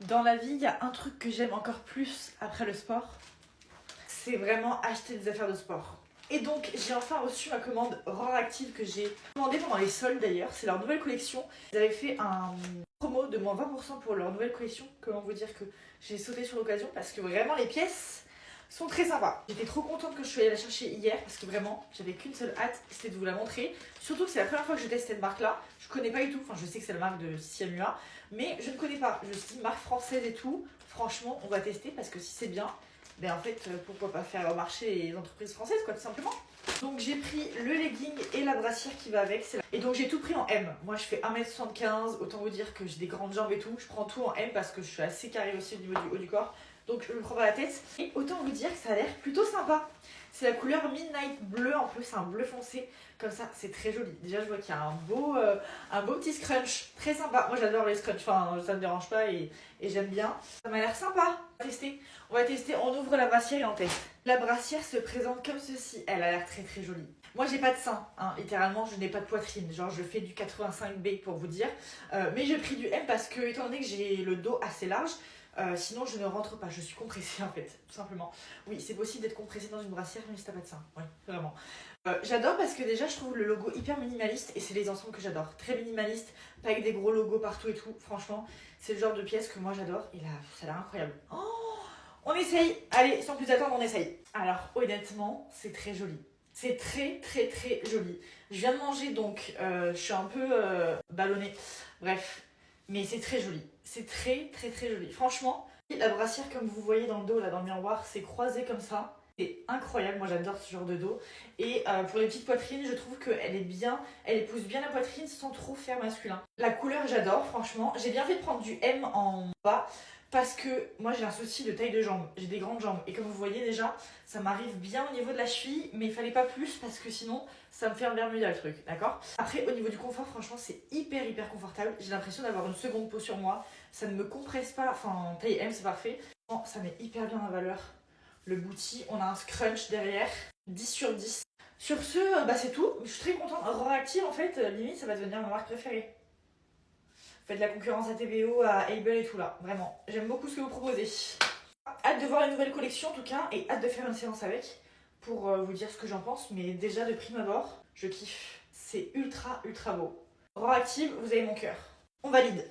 Dans la vie, il y a un truc que j'aime encore plus après le sport, c'est vraiment acheter des affaires de sport. Et donc, j'ai enfin reçu ma commande Roar Active que j'ai commandée pendant les soldes d'ailleurs. C'est leur nouvelle collection. Ils avaient fait un promo de moins 20% pour leur nouvelle collection. Comment vous dire que j'ai sauté sur l'occasion parce que vraiment les pièces sont très sympas. J'étais trop contente que je suis allée la chercher hier parce que vraiment, j'avais qu'une seule hâte, c'était de vous la montrer. Surtout que c'est la première fois que je teste cette marque-là. Je connais pas du tout, enfin je sais que c'est la marque de Sissi Mua, mais je ne connais pas. Je suis marque française et tout. Franchement, on va tester parce que si c'est bien, ben en fait, pourquoi pas faire marcher les entreprises françaises, quoi, tout simplement. Donc j'ai pris le legging et la brassière qui va avec. Et donc j'ai tout pris en M. Moi je fais 1m75, autant vous dire que j'ai des grandes jambes et tout. Je prends tout en M parce que je suis assez carrée aussi au niveau du haut du corps. Donc je me prends pas la tête. Et autant vous dire que ça a l'air plutôt sympa. C'est la couleur Midnight bleu, en plus c'est un bleu foncé. Comme ça, c'est très joli. Déjà je vois qu'il y a un beau petit scrunch. Très sympa. Moi j'adore les scrunchs, enfin ça me dérange pas et j'aime bien. Ça m'a l'air sympa. On va tester, on ouvre la brassière et on teste. La brassière se présente comme ceci. Elle a l'air très très jolie. Moi j'ai pas de sein, hein. Littéralement je n'ai pas de poitrine. Genre je fais du 85B pour vous dire. Mais j'ai pris du M parce que étant donné que j'ai le dos assez large, sinon je ne rentre pas, je suis compressée en fait, tout simplement. Oui, c'est possible d'être compressée dans une brassière même si t'as pas de sein, oui, vraiment. J'adore parce que déjà je trouve le logo hyper minimaliste et c'est les ensembles que j'adore. Très minimaliste, pas avec des gros logos partout et tout, franchement, c'est le genre de pièce que moi j'adore et là, ça a l'air incroyable. Oh, on essaye, allez, sans plus attendre, on essaye. Alors honnêtement, c'est très joli. C'est très très très joli. Je viens de manger donc je suis un peu ballonnée, bref. Mais c'est très joli, c'est très très très joli. Franchement, la brassière comme vous voyez dans le dos, là dans le miroir, c'est croisé comme ça. C'est incroyable, moi j'adore ce genre de dos. Et pour les petites poitrines, je trouve qu'elle est bien, elle épouse bien la poitrine sans trop faire masculin. La couleur j'adore, franchement. J'ai bien fait de prendre du M en bas parce que moi j'ai un souci de taille de jambe. J'ai des grandes jambes et comme vous voyez déjà, ça m'arrive bien au niveau de la cheville, mais il fallait pas plus parce que sinon ça me fait un Bermuda le truc, d'accord? Après au niveau du confort, franchement c'est hyper confortable. J'ai l'impression d'avoir une seconde peau sur moi. Ça ne me compresse pas, enfin taille M c'est parfait. Ça met hyper bien en valeur le booty. On a un scrunch derrière, 10 sur 10. Sur ce, c'est tout. Je suis très contente. Roar Active en fait, limite ça va devenir ma marque préférée. Faites de la concurrence à TBO, à Able et tout là. Vraiment, j'aime beaucoup ce que vous proposez. Hâte de voir la nouvelle collection en tout cas et hâte de faire une séance avec pour vous dire ce que j'en pense. Mais déjà de prime abord, je kiffe. C'est ultra beau. Roar Active, vous avez mon cœur. On valide.